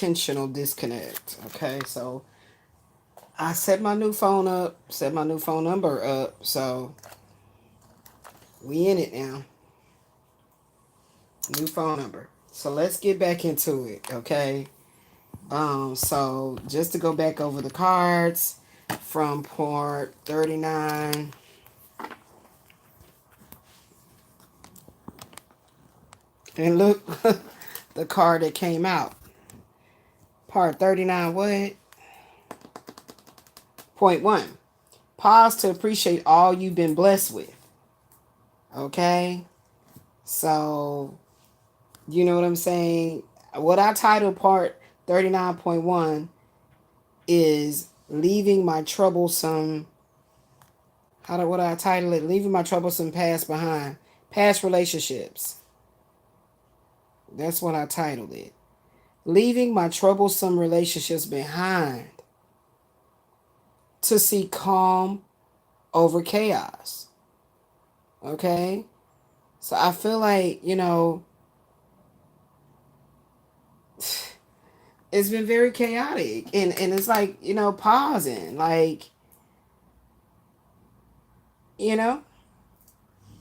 intentional disconnect. Okay, so I set my new phone up, set my new phone number up, so we in it now. New phone number. So let's get back into it, okay? So just to go back over the cards from part 39. And look, the card that came out. Part 39, what? Point 1. Pause to appreciate all you've been blessed with. Okay? So, you know what I'm saying? What I titled part 39.1 is leaving my troublesome, what I title it? Leaving my troublesome past behind. Past relationships. That's what I titled it. Leaving my troublesome relationships behind to see calm over chaos. Okay? So I feel like, it's been very chaotic. And it's like, pausing. Like,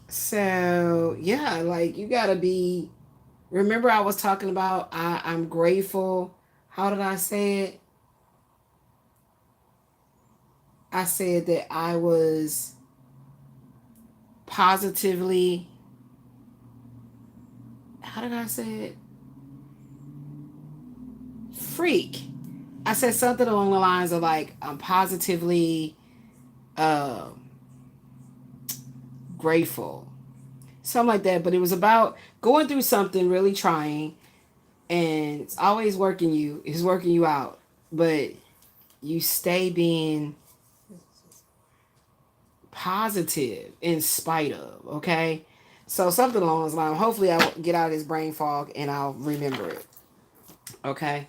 So, yeah, like you got to be. Remember, I was talking about I'm grateful. How did I say it? I said that I was positively. How did I say it? Freak. I said something along the lines of like, I'm positively grateful. Something like that. But it was about going through something really trying. And it's always working you out. But you stay being positive in spite of, okay? So something along those lines. Hopefully I'll get out of this brain fog and I'll remember it. Okay?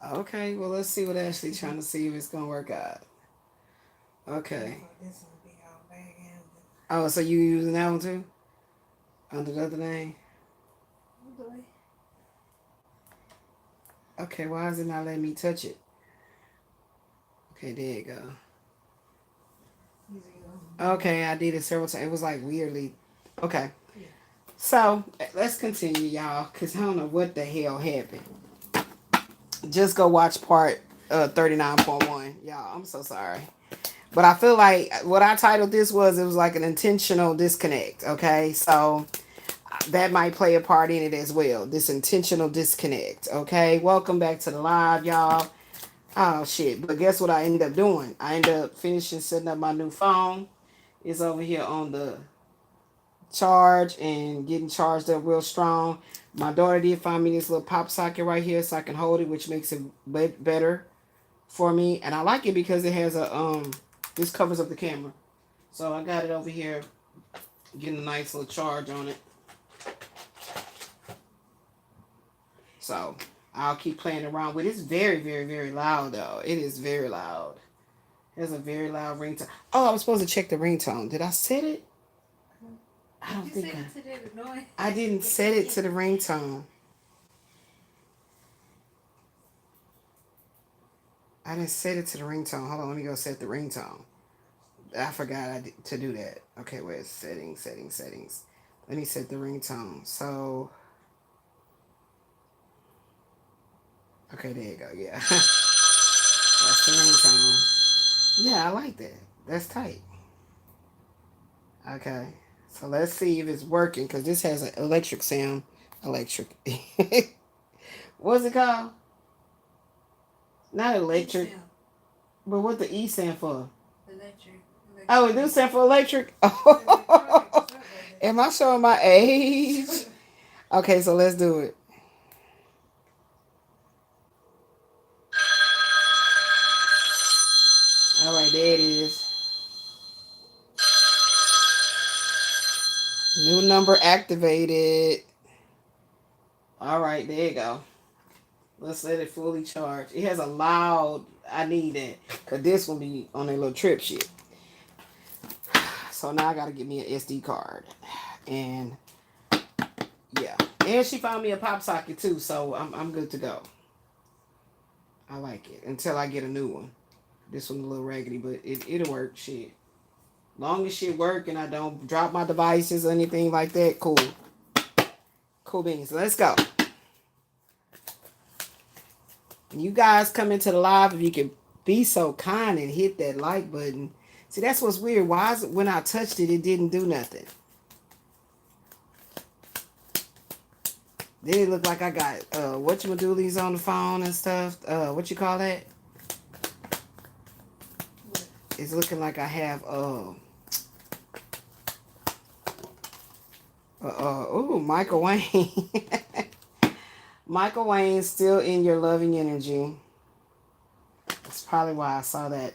Okay, well let's see what Ashley's trying to see if it's going to work out. Okay. Oh, so you using that one too? Under the other name? Okay, why is it not letting me touch it? Okay, there you go. Okay, I did it several times. It was like weirdly. Okay. So, let's continue, y'all, because I don't know what the hell happened. Just go watch part 39.1. Y'all, I'm so sorry. But I feel like what I titled this was, it was like an intentional disconnect, okay? So, that might play a part in it as well. This intentional disconnect, okay? Welcome back to the live, y'all. Oh, shit. But guess what I ended up doing? I ended up finishing setting up my new phone. It's over here on the charge and getting charged up real strong. My daughter did find me this little pop socket right here so I can hold it, which makes it better for me. And I like it because it has a, this covers up the camera. So I got it over here, getting a nice little charge on it. So I'll keep playing around with it. It's very, very, very loud, though. It is very loud. It has a very loud ringtone. Oh, I was supposed to check the ringtone. Did I set it? I don't think I didn't set it to the ringtone. I didn't set it to the ringtone. Hold on, let me go set the ringtone. I forgot to do that. Okay, where's settings. Let me set the ringtone. So, okay, there you go. Yeah, that's the ringtone. Yeah, I like that. That's tight. Okay, so let's see if it's working because this has an electric sound. Electric. What's it called? Not electric. But what the E stand for? Electric. Oh, it do stand for electric? Oh. Am I showing my age? Okay, so let's do it. All right, there it is. New number activated. All right, there you go. Let's let it fully charge. It has a loud, I need that. Because this will be on a little trip shit. So now I got to get me an SD card. And Yeah. And she found me a pop socket too, so I'm good to go. I like it until I get a new one. This one's a little raggedy, but it'll work. Shit. Long as shit work and I don't drop my devices or anything like that, cool. Cool beans. Let's go. You guys come into the live, if you can be so kind and hit that like button. See, that's what's weird. Why is it when I touched it, it didn't do nothing? Then it looked like I got whatchamadoolies on the phone and stuff. What you call that? It's looking like I have Michael Wayne. Michael Wayne's still in your loving energy. That's probably why I saw that.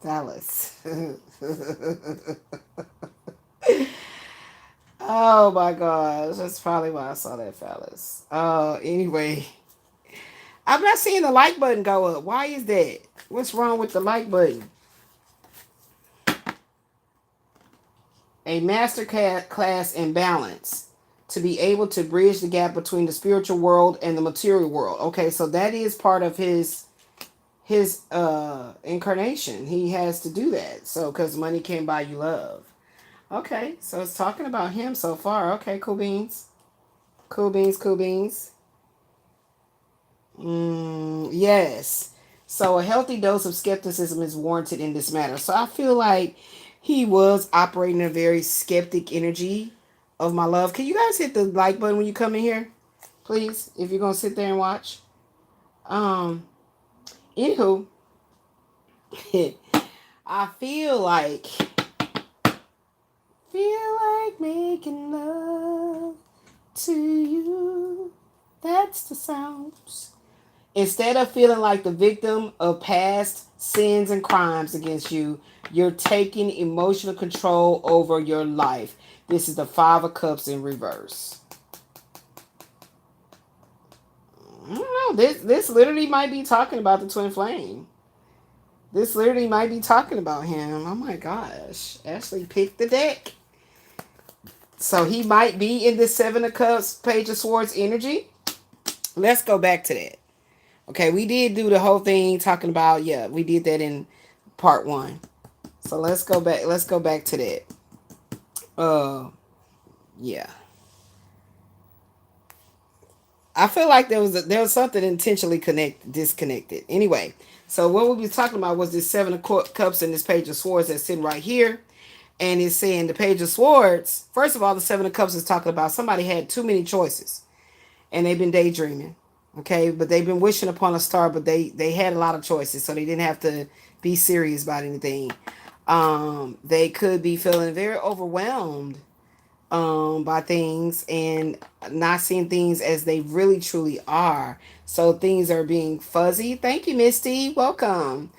Dallas. Oh my gosh. That's probably why I saw that, fellas. Anyway. I'm not seeing the like button go up. Why is that? What's wrong with the like button? A master class in balance. To be able to bridge the gap between the spiritual world and the material world. Okay, so that is part of his incarnation. He has to do that. So, because money can't buy you love. Okay, so it's talking about him so far. Okay, cool beans. Cool beans, cool beans. Yes. So a healthy dose of skepticism is warranted in this matter. So I feel like he was operating a very skeptic energy of my love. Can you guys hit the like button when you come in here? Please, if you're going to sit there and watch. Anywho, I feel like making love to you. That's the sounds. Instead of feeling like the victim of past sins and crimes against you, you're taking emotional control over your life. This is the Five of Cups in reverse. I don't know. This literally might be talking about the twin flame. This literally might be talking about him. Oh my gosh. Ashley picked the deck. So he might be in the Seven of Cups, Page of Swords energy. Let's go back to that. Okay, we did do the whole thing talking about, yeah, we did that in part 1. So let's go back. Let's go back to that. Yeah. I feel like there was something intentionally disconnected. Anyway, so what we were talking about was this Seven of Cups and this Page of Swords that's sitting right here. And it's saying the Page of Swords. First of all, the Seven of Cups is talking about somebody had too many choices. And they've been daydreaming. Okay, but they've been wishing upon a star, but they had a lot of choices, so they didn't have to be serious about anything. They could be feeling very overwhelmed by things and not seeing things as they really truly are. So things are being fuzzy. Thank you, Misty. Welcome.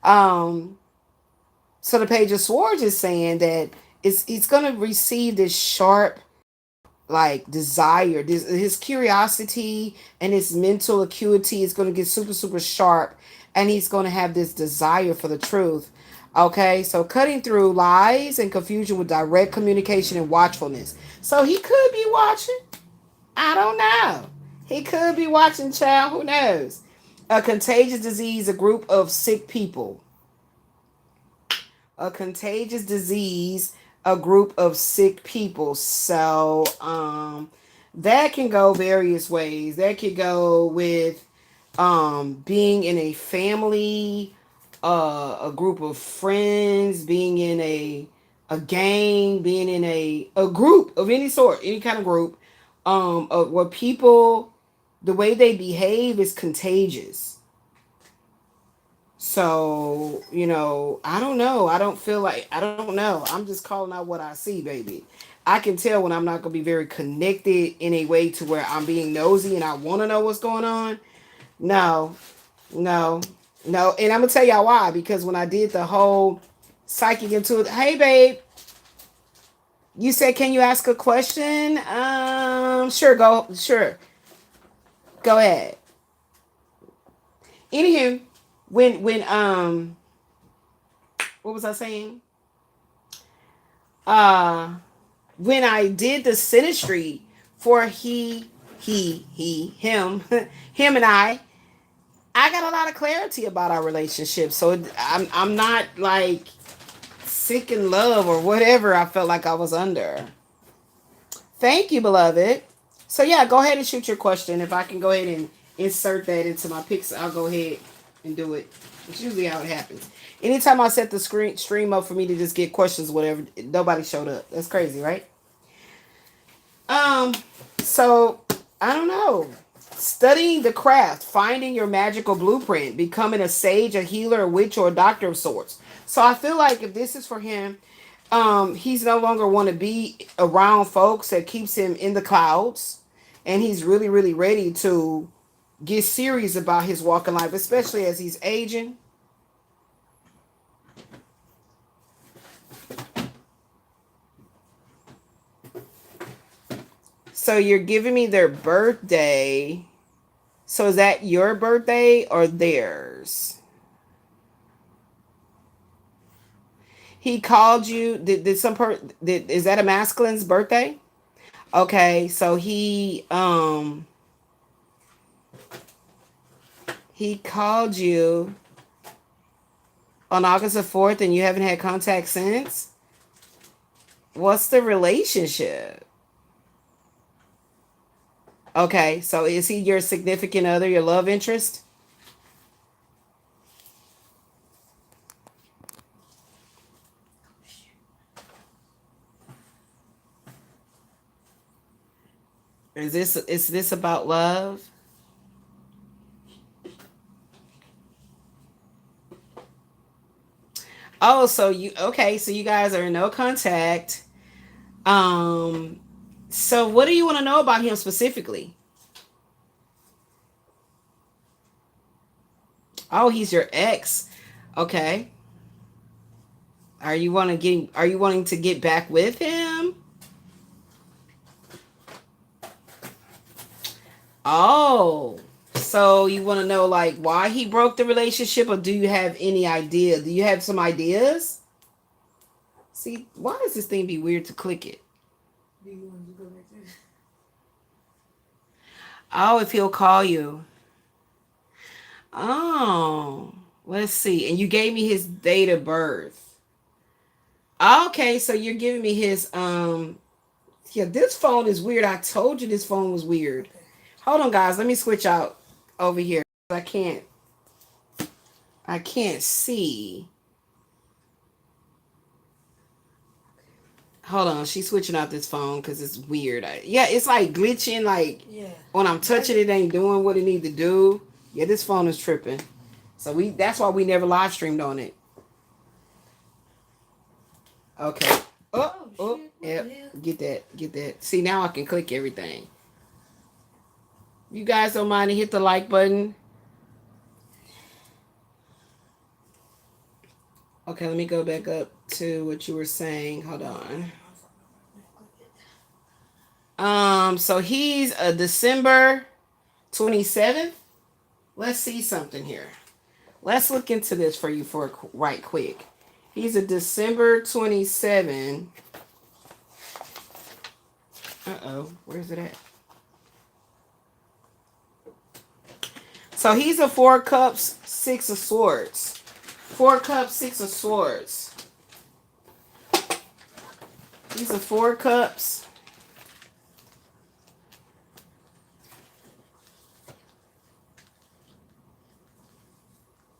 So the Page of Swords is saying that it's going to receive this sharp, like, desire. His curiosity and his mental acuity is going to get super, super sharp. And he's going to have this desire for the truth. Okay, so cutting through lies and confusion with direct communication and watchfulness. So he could be watching. I don't know. He could be watching, child. Who knows? A contagious disease, a group of sick people. A contagious disease, a group of sick people. So that can go various ways. That could go with being in a family, a group of friends, being in a gang, being in a group of any sort, any kind of group, where people, the way they behave is contagious. So, I don't know. I don't know. I'm just calling out what I see, baby. I can tell when I'm not going to be very connected in a way to where I'm being nosy and I want to know what's going on. No. And I'm going to tell y'all why. Because when I did the whole psychic intuitive, hey, babe, you said, can you ask a question? Sure. Go ahead. Anywho. When what was I saying? When I did the synastry for him, him and I got a lot of clarity about our relationship. So I'm not like sick in love or whatever I felt like I was under. Thank you, beloved. So yeah, go ahead and shoot your question. If I can go ahead and insert that into my pics, I'll go ahead and do it. It's usually how it happens. Anytime I set the stream up for me to just get questions, whatever, nobody showed up. That's crazy, right? So I don't know. Studying the craft, finding your magical blueprint, becoming a sage, a healer, a witch, or a doctor of sorts. So I feel like if this is for him, he's no longer want to be around folks that keeps him in the clouds, and he's really, really ready to get serious about his walk in life, especially as he's aging. So you're giving me their birthday. So is that your birthday or theirs? He called you. Did some is that a masculine's birthday? Okay, so he called you on August the 4th and you haven't had contact since? What's the relationship? Okay, so is he your significant other, your love interest? Is this about love? Oh, so you guys are in no contact. So what do you want to know about him specifically? Oh, he's your ex. Okay. Are you wanting to get back with him? Oh. So you want to know like why he broke the relationship, or do you have any idea? Do you have some ideas? See, why does this thing be weird to click it? Do you want to go back there? Oh, if he'll call you. Oh, let's see. And you gave me his date of birth. Okay, so you're giving me his yeah, this phone is weird. I told you this phone was weird. Hold on, guys. Let me switch out over here. I can't see. Hold on, she's switching out this phone because it's weird. Yeah, it's like glitching. Like when I'm touching it, ain't doing what it need to do. Yeah, this phone is tripping. So that's why we never live streamed on it. Okay. Oh, yep. Get that. See, now I can click everything. You guys don't mind to hit the like button. Okay, let me go back up to what you were saying. Hold on. So he's a December 27th. Let's see something here. Let's look into this for you right quick. He's a December 27. Where's it at? So he's a 4 cups, 6 of swords. 4 cups, 6 of swords. He's a 4 cups.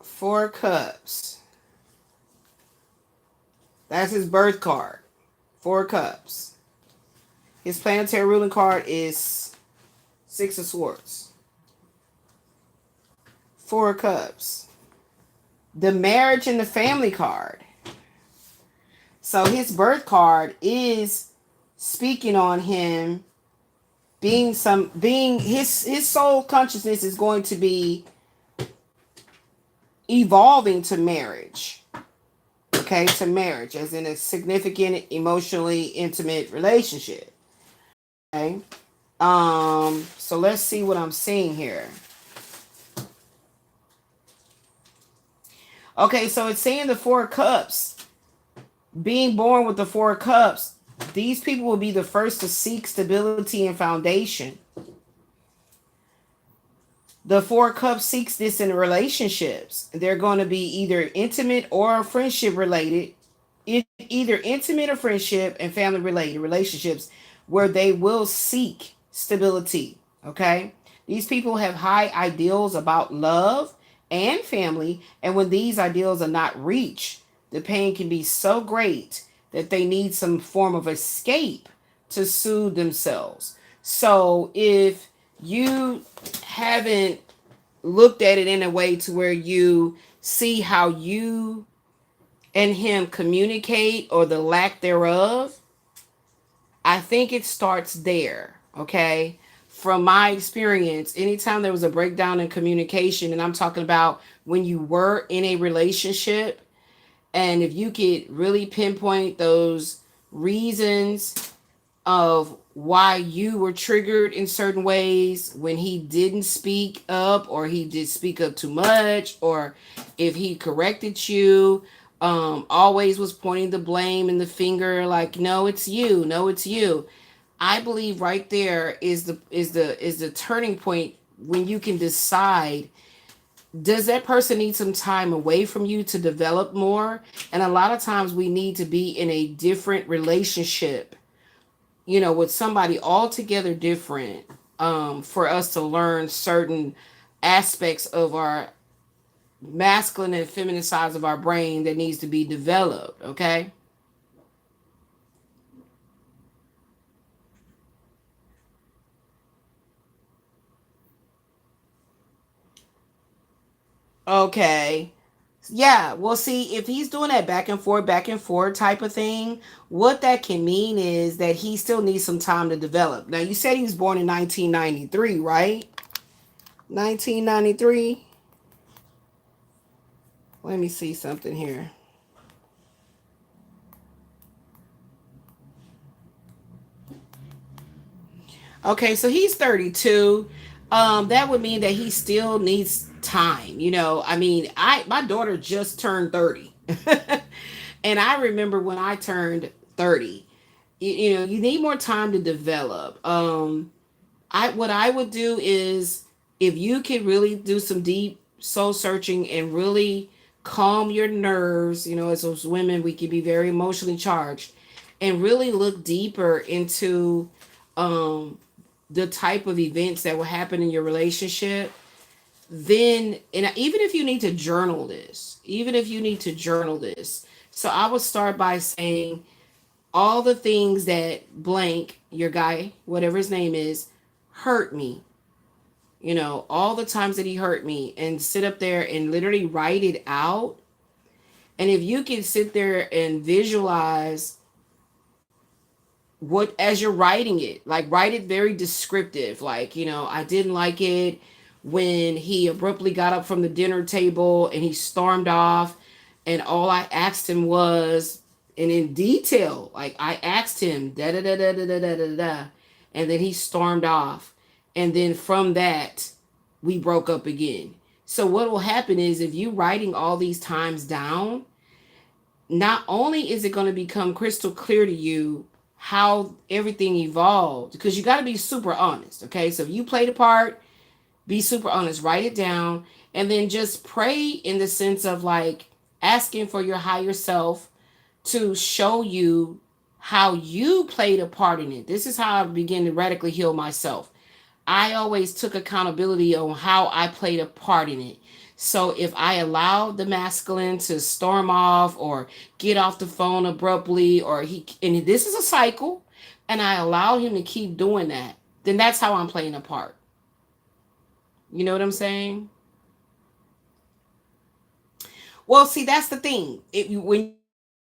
Four cups. That's his birth card. 4 cups. His planetary ruling card is 6 of swords. 4 cups. The marriage and the family card. So his birth card is speaking on him being his soul consciousness is going to be evolving to marriage. Okay, to marriage as in a significant, emotionally intimate relationship. Okay. So let's see what I'm seeing here. Okay, so it's saying the 4 cups. Being born with the 4 cups These people will be the first to seek stability and foundation. The Four of Cups seeks this in relationships. They're going to be either intimate or friendship related, either intimate or friendship and family related relationships where they will seek stability. Okay? These people have high ideals about love and family, and when these ideals are not reached, the pain can be so great that they need some form of escape to soothe themselves. So if you haven't looked at it in a way to where you see how you and him communicate or the lack thereof, I think it starts there. Okay. From my experience, anytime there was a breakdown in communication, and I'm talking about when you were in a relationship, and if you could really pinpoint those reasons of why you were triggered in certain ways when he didn't speak up, or he did speak up too much, or if he corrected you, always was pointing the blame and the finger like, no, it's you, no, it's you. I believe right there is the turning point when you can decide, does that person need some time away from you to develop more? And a lot of times we need to be in a different relationship, with somebody altogether different, for us to learn certain aspects of our masculine and feminine sides of our brain that needs to be developed. Okay. Okay. Yeah, well, see, if he's doing that back and forth type of thing, what that can mean is that he still needs some time to develop. Now, you said he was born in 1993, right? 1993. Let me see something here. Okay, so he's 32. That would mean that he still needs time. I mean, my daughter just turned 30. And I remember when I turned 30, you need more time to develop. I what I would do is, if you can really do some deep soul searching and really calm your nerves, as those women, we can be very emotionally charged, and really look deeper into um the type of events that will happen in your relationship, then, and even if you need to journal this, so I would start by saying all the things that blank, your guy, whatever his name is, hurt me, all the times that he hurt me, and sit up there and literally write it out. And if you can sit there and visualize what, as you're writing it, like write it very descriptive, like, I didn't like it when he abruptly got up from the dinner table and he stormed off, and all I asked him was, and in detail, like I asked him da da da da da da da da da, and then he stormed off, and then from that we broke up again. So what will happen is, if you writing all these times down, not only is it going to become crystal clear to you how everything evolved, because you got to be super honest. Okay, so if you played a part, be super honest, write it down, and then just pray in the sense of like asking for your higher self to show you how you played a part in it. This is how I begin to radically heal myself. I always took accountability on how I played a part in it. So if I allowed the masculine to storm off or get off the phone abruptly, or and this is a cycle, and I allowed him to keep doing that, then that's how I'm playing a part. You know what I'm saying? Well, see, that's the thing. When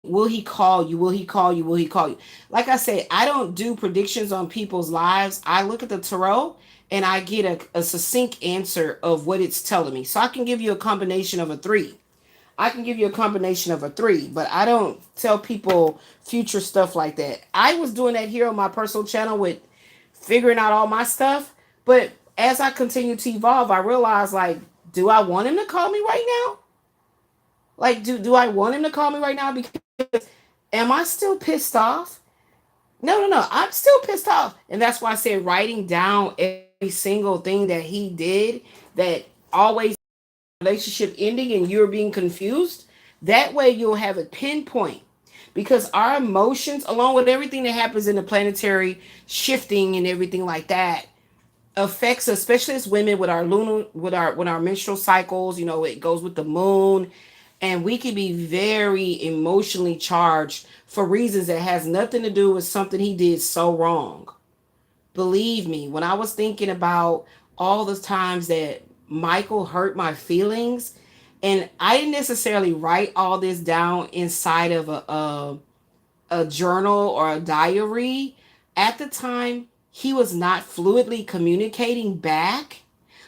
will he call you? Will he call you? Will he call you? Like I said, I don't do predictions on people's lives. I look at the tarot and I get a succinct answer of what it's telling me. So I can give you a combination of a three. I can give you a combination of a three, but I don't tell people future stuff like that. I was doing that here on my personal channel with figuring out all my stuff. But as I continue to evolve, I realize, like, do I want him to call me right now? Like, do I want him to call me right now? Because am I still pissed off? No, no, no. I'm still pissed off. And that's why I said writing down every single thing that he did that always relationship ending and you're being confused. That way you'll have a pinpoint. Because our emotions, along with everything that happens in the planetary shifting and everything like that, affects us, especially as women with our lunar with our menstrual cycles. You know, it goes with the moon, and we can be very emotionally charged for reasons that has nothing to do with something he did so wrong. Believe me, when I was thinking about all the times that Michael hurt my feelings, and I didn't necessarily write all this down inside of a journal or a diary. At the time, he was not fluidly communicating back.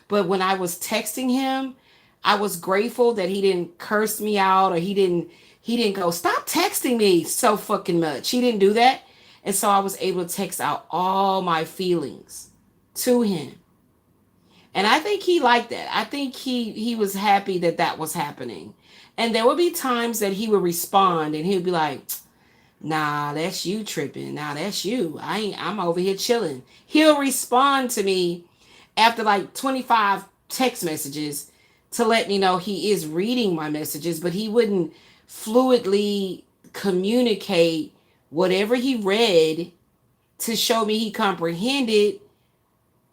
But when I was texting him, I was grateful that he didn't curse me out, or he didn't go, "Stop texting me so fucking much." He didn't do that. And so I was able to text out all my feelings to him. And I think he liked that. I think he was happy that that was happening. And there would be times that he would respond and he would be like, "Nah, that's you tripping. Nah, that's you. I'm over here chilling." He'll respond to me after like 25 text messages to let me know he is reading my messages, but he wouldn't fluidly communicate whatever he read to show me he comprehended,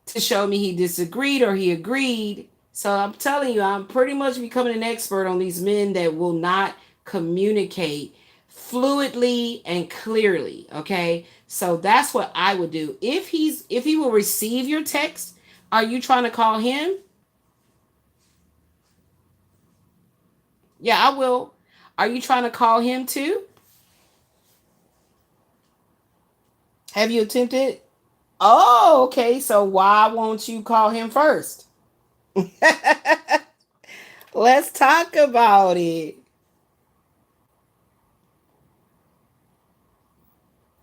to show me he disagreed or he agreed. So I'm telling you, I'm pretty much becoming an expert on these men that will not communicate fluidly and clearly. Okay. So that's what I would do. If he will receive your text, are you trying to call him? Yeah, I will. Are you trying to call him too? Have you attempted? Oh, okay. So why won't you call him first? Let's talk about it.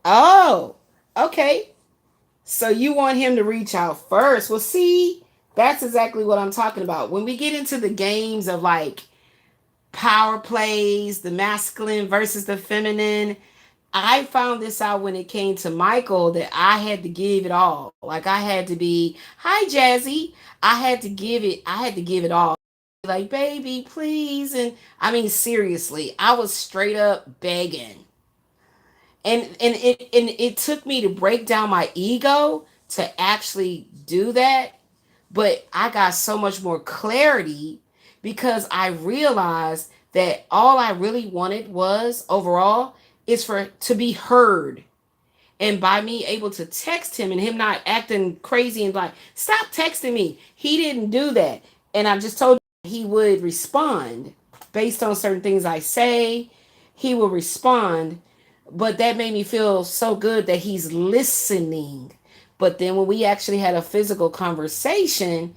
Oh, okay. So you want him to reach out first. Well, see, that's exactly what I'm talking about. When we get into the games of like power plays, the masculine versus the feminine, I found this out when it came to Michael that I had to give it all. Like I had to be, "Hi Jazzy." I had to give it all. Like, "Baby, please." And I mean seriously, I was straight up begging. And it took me to break down my ego to actually do that, but I got so much more clarity because I realized that all I really wanted was overall is for to be heard. And by me able to text him and him not acting crazy and like, "Stop texting me," he didn't do that. And I just told you he would respond based on certain things I say. He will respond, but that made me feel so good that he's listening. But then when we actually had a physical conversation,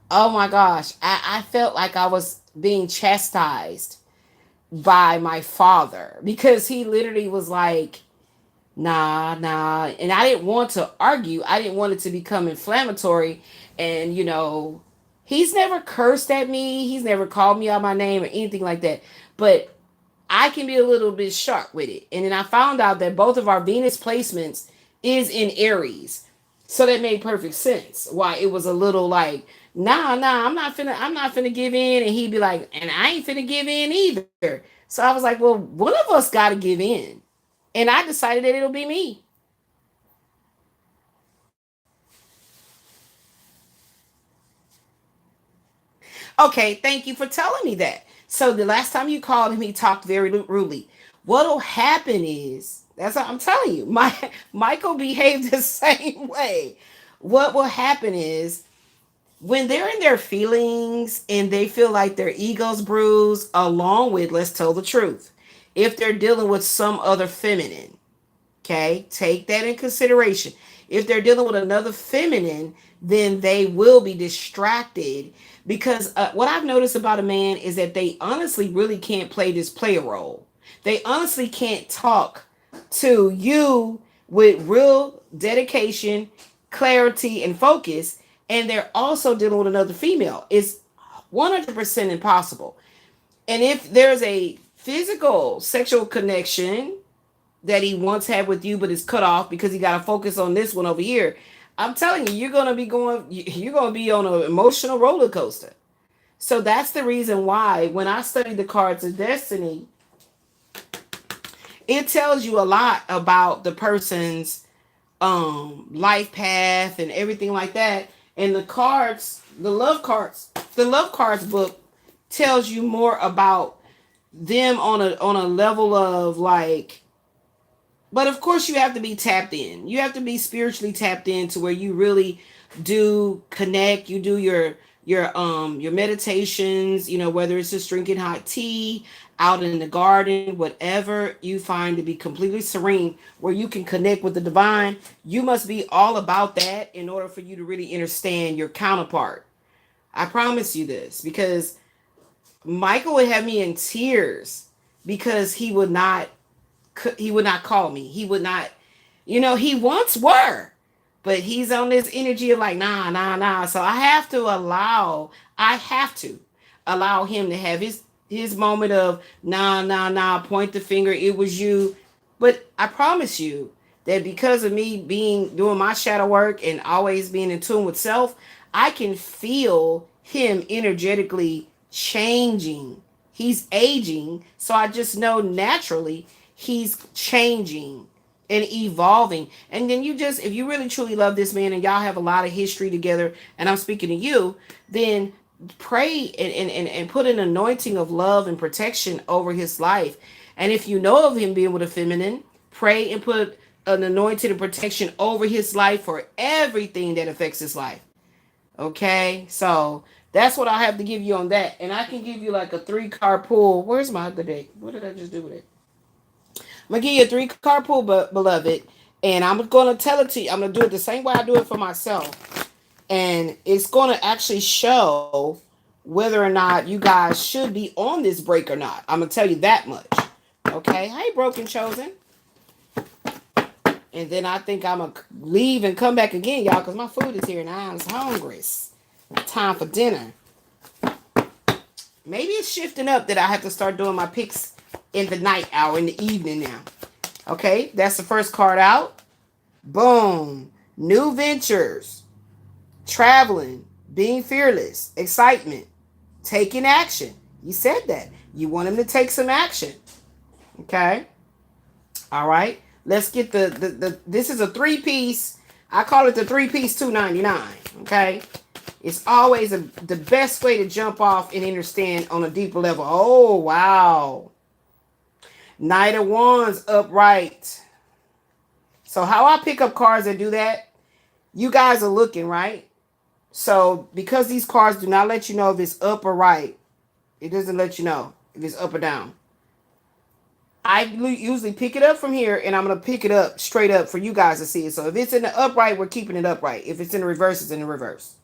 oh my gosh, I felt like I was being chastised by my father because he literally was like, "Nah, nah." And I didn't want to argue. I didn't want it to become inflammatory. And, he's never cursed at me. He's never called me out my name or anything like that. But I can be a little bit sharp with it. And then I found out that both of our Venus placements is in Aries. So that made perfect sense. Why it was a little like, "Nah, nah, I'm not finna give in." And he'd be like, "And I ain't finna give in either." So I was like, well, one of us gotta give in. And I decided that it'll be me. Okay, thank you for telling me that. So the last time you called him, he talked very rudely. What'll happen is, that's what I'm telling you. Michael behaved the same way. What will happen is when they're in their feelings and they feel like their ego's bruised, along with, let's tell the truth, if they're dealing with some other feminine, okay, take that in consideration. If they're dealing with another feminine, then they will be distracted because what I've noticed about a man is that they honestly really can't play this player role. They honestly can't talk to you with real dedication, clarity, and focus, and they're also dealing with another female. It's 100% impossible. And if there's a physical sexual connection, that he once had with you, but is cut off because he got to focus on this one over here. I'm telling you, you're gonna be on an emotional roller coaster. So that's the reason why when I study the cards of destiny, it tells you a lot about the person's life path and everything like that. And the cards, the love cards book tells you more about them on a level of like, but of course you have to be tapped in. You have to be spiritually tapped in to where you really do connect. You do your meditations, you know, whether it's just drinking hot tea, out in the garden, whatever you find to be completely serene, where you can connect with the divine. You must be all about that in order for you to really understand your counterpart. I promise you this, because Michael would have me in tears because he would not call me. He would not, you know, he once were, but he's on this energy of like, nah, nah, nah. So I have to allow him to have his moment of nah, nah, nah, point the finger, it was you. But I promise you that because of me doing my shadow work and always being in tune with self, I can feel him energetically changing. He's aging, so I just know naturally he's changing and evolving. And then if you really truly love this man and y'all have a lot of history together, and I'm speaking to you, then pray and put an anointing of love and protection over his life. And if you know of him being with a feminine, pray and put an anointing of protection over his life for everything that affects his life. Okay, so that's what I have to give you on that. And I can give you like a 3-card pull. Where's my other deck? What did I just do with it? I'm gonna give you a 3-card pull, beloved, and I'm gonna tell it to you. I'm gonna do it the same way I do it for myself, and it's gonna actually show whether or not you guys should be on this break or not. I'm gonna tell you that much. Okay, hey, broken chosen. And then I think I'm gonna leave and come back again, y'all, because my food is here and I'm hungry. It's time for dinner. Maybe it's shifting up that I have to start doing my picks in the night hour, in the evening now. Okay, that's the first card out. Boom. New ventures, traveling, being fearless, excitement, taking action. You said that. You want him to take some action. Okay. All right. Let's get this is a 3-piece. I call it the 3-piece $2.99. Okay. It's always the best way to jump off and understand on a deeper level. Oh, wow. Knight of Wands upright. So how I pick up cards that do that, you guys are looking, right? So because these cards do not let you know if it's up or right, it doesn't let you know if it's up or down. I usually pick it up from here, and I'm going to pick it up straight up for you guys to see it. So if it's in the upright, we're keeping it upright. If it's in the reverse, it's in the reverse.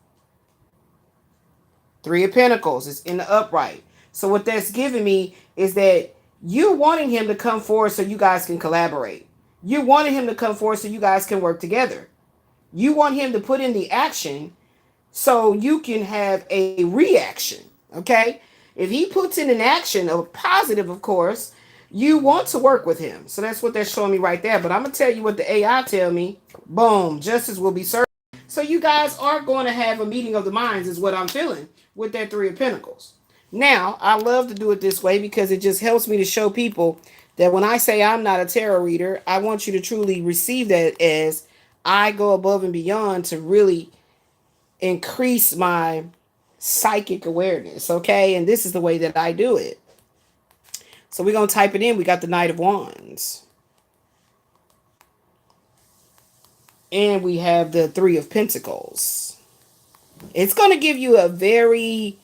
3 of Pentacles is in the upright. So what that's giving me is that you're wanting him to come forward so you guys can collaborate. You wanted him to come forward so you guys can work together. You want him to put in the action so you can have a reaction. Okay? If he puts in an action, a positive, of course, you want to work with him. So that's what they're showing me right there. But I'm going to tell you what the AI tell me. Boom. Justice will be served. So you guys are going to have a meeting of the minds is what I'm feeling with that 3 of Pentacles. Now, I love to do it this way because it just helps me to show people that when I say I'm not a tarot reader, I want you to truly receive that as I go above and beyond to really increase my psychic awareness, okay? And this is the way that I do it. So we're going to type it in. We got the Knight of Wands. And we have the 3 of Pentacles. It's going to give you a very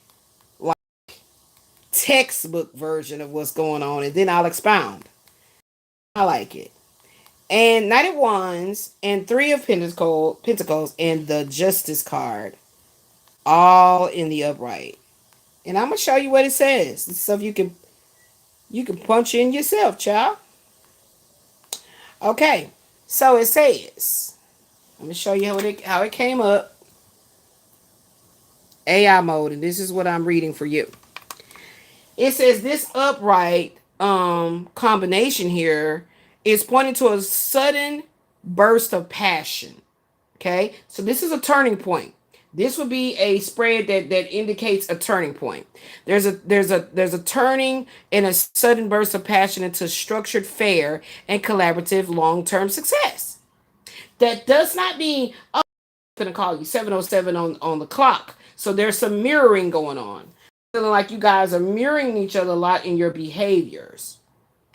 textbook version of what's going on, and then I'll expound. I like it. And Knight of Wands and 3 of Pentacles and the Justice card, all in the upright. And I'm gonna show you what it says. This stuff you can punch in yourself, child. Okay, so it says, let me show you how it came up. AI mode, and this is what I'm reading for you. It says this upright combination here It's pointing to a sudden burst of passion. Okay, so this is a turning point. This would be a spread that indicates a turning point. There's a turning and a sudden burst of passion into structured, fair, and collaborative long-term success. That does not mean, oh, I'm gonna call you 7:07 on the clock. So there's some mirroring going on. Feeling like you guys are mirroring each other a lot in your behaviors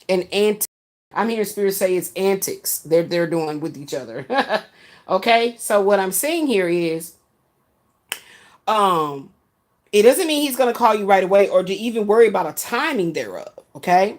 and antics. I'm hearing spirit say it's antics they're doing with each other. Okay, so what I'm saying here is, um, it doesn't mean he's gonna call you right away or to even worry about a timing thereof. Okay.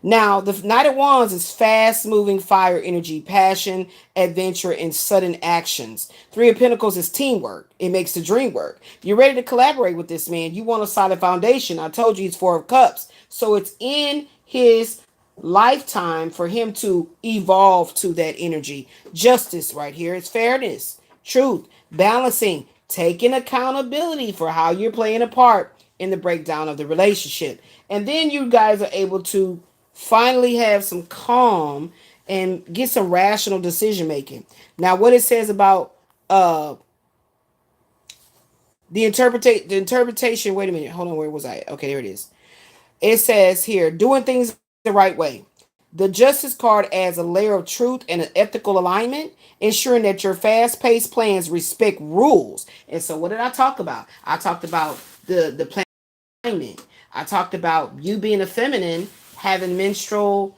Now, the Knight of Wands is fast moving fire energy, passion, adventure, and sudden actions. Three of Pentacles is teamwork. It makes the dream work. You're ready to collaborate with this man. You want a solid foundation. I told you he's Four of Cups. So it's in his lifetime for him to evolve to that energy. Justice right here is fairness, truth, balancing, taking accountability for how you're playing a part in the breakdown of the relationship. And then you guys are able to finally have some calm and get some rational decision making. Now, what it says about the interpretation. Wait a minute, hold on. Where was I? Okay, there it is. It says here, doing things the right way. The Justice card adds a layer of truth and an ethical alignment, ensuring that your fast-paced plans respect rules. And so, what did I talk about? I talked about the plan alignment. I talked about you being a feminine, having menstrual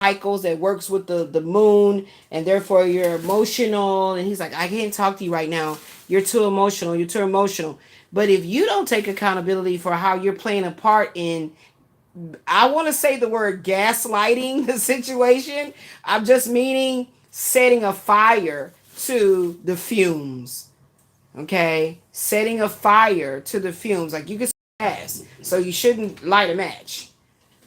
cycles that works with the moon, and therefore you're emotional. And he's like, I can't talk to you right now. You're too emotional. You're too emotional. But if you don't take accountability for how you're playing a part in, I want to say the word gaslighting the situation. I'm just meaning setting a fire to the fumes. Okay? Setting a fire to the fumes. Like you can gas, so you shouldn't light a match.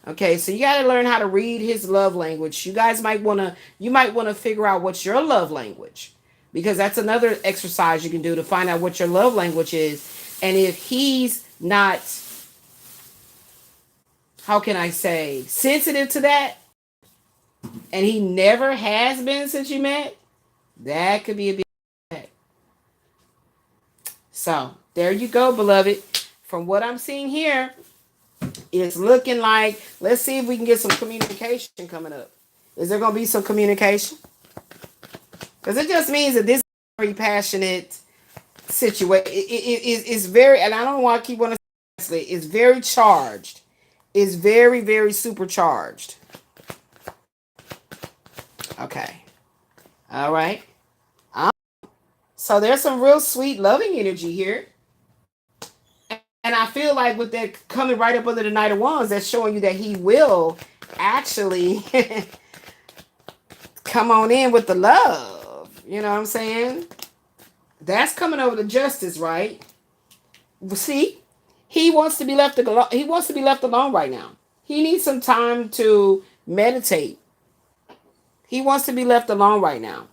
Okay, so you got to learn how to read his love language. You might want to figure out what's your love language, because that's another exercise you can do to find out what your love language is. And if he's not, how can I say, sensitive to that, and he never has been since you met, that could be a big. So there you go, beloved. From what I'm seeing here, it's looking like, let's see if we can get some communication coming up. Is there going to be some communication? Because it just means that this is a very passionate situation. It's very, and I don't want to keep on saying it's very charged. It's very, very supercharged. Okay. All right. So there's some real sweet, loving energy here. And I feel like with that coming right up under the Knight of Wands, that's showing you that he will actually come on in with the love. You know what I'm saying? That's coming over the Justice, right? See, he wants to be left alone. He wants to be left alone right now. He needs some time to meditate. He wants to be left alone right now.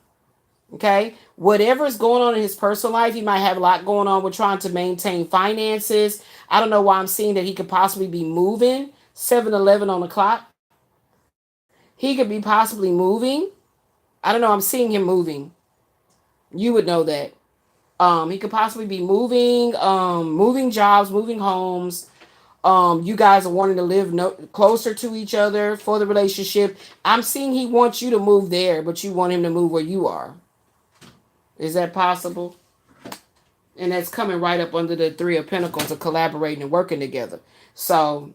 Okay, whatever's going on in his personal life, he might have a lot going on with trying to maintain finances. I don't know why I'm seeing that he could possibly be moving. 7-11 on the clock. He could be possibly moving. I don't know. I'm seeing him moving. You would know that. He could possibly be moving, moving jobs, moving homes. You guys are wanting to live closer to each other for the relationship. I'm seeing he wants you to move there, but you want him to move where you are. Is that possible? And that's coming right up under the Three of Pentacles of collaborating and working together. So,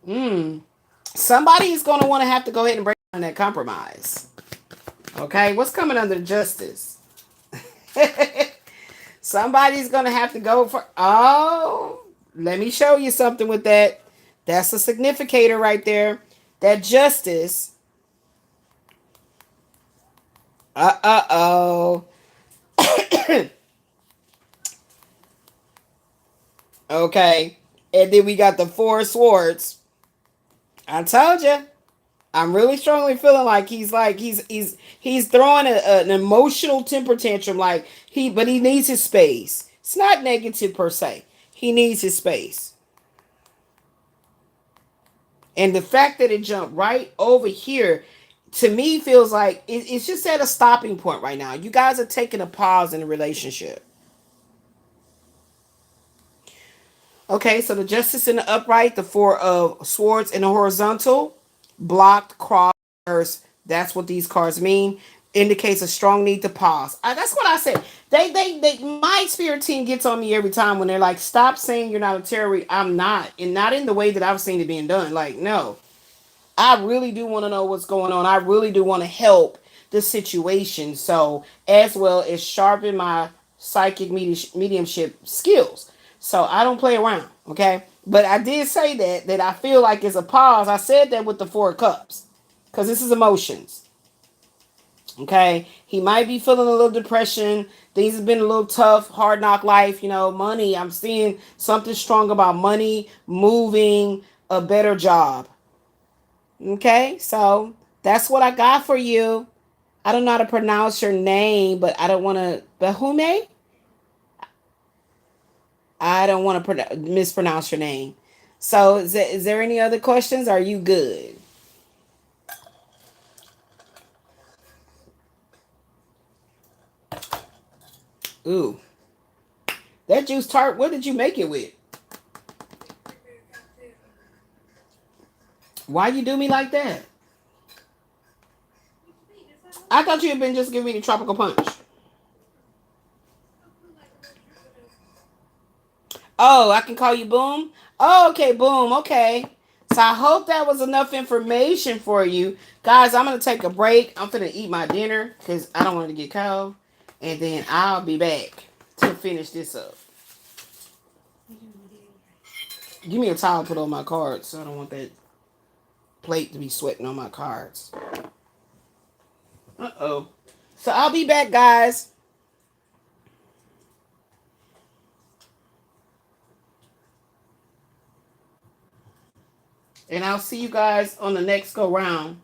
somebody's going to want to have to go ahead and break down that compromise. Okay, what's coming under Justice? Somebody's going to have to go for, let me show you something with that. That's a significator right there. That Justice. Okay. And then we got the Four of Swords. I told you. I'm really strongly feeling like he's throwing an emotional temper tantrum, but he needs his space. It's not negative per se. He needs his space. And the fact that it jumped right over here to me feels like it's just at a stopping point right now. You guys are taking a pause in the relationship. Okay, so the justice in the upright, the four of swords in the horizontal, blocked, cross. That's what these cards mean. Indicates a strong need to pause. That's what I said. My spirit team gets on me every time when they're like, "Stop saying you're not a terrorist." I'm not, and not in the way that I've seen it being done. Like, no, I really do want to know what's going on. I really do want to help the situation. So, as well as sharpen my psychic mediumship skills. So, I don't play around. Okay. But I did say that I feel like it's a pause. I said that with the Four of Cups because this is emotions. Okay. He might be feeling a little depression. Things have been a little tough, hard knock life. Money. I'm seeing something strong about money, moving, a better job. Okay, so that's what I got for you. I don't know how to pronounce your name, but I don't want to. Bahume? I don't want to mispronounce your name. So, is there any other questions? Are you good? Ooh, that juice tart. What did you make it with? Why you do me like that? I thought you had been just giving me the tropical punch. Oh, I can call you Boom? Oh, okay, Boom. Okay. So I hope that was enough information for you. Guys, I'm going to take a break. I'm going to eat my dinner because I don't want it to get cold. And then I'll be back to finish this up. Give me a towel to put on my cards. So I don't want that plate to be sweating on my cards. Uh-oh. So I'll be back, guys. And I'll see you guys on the next go round.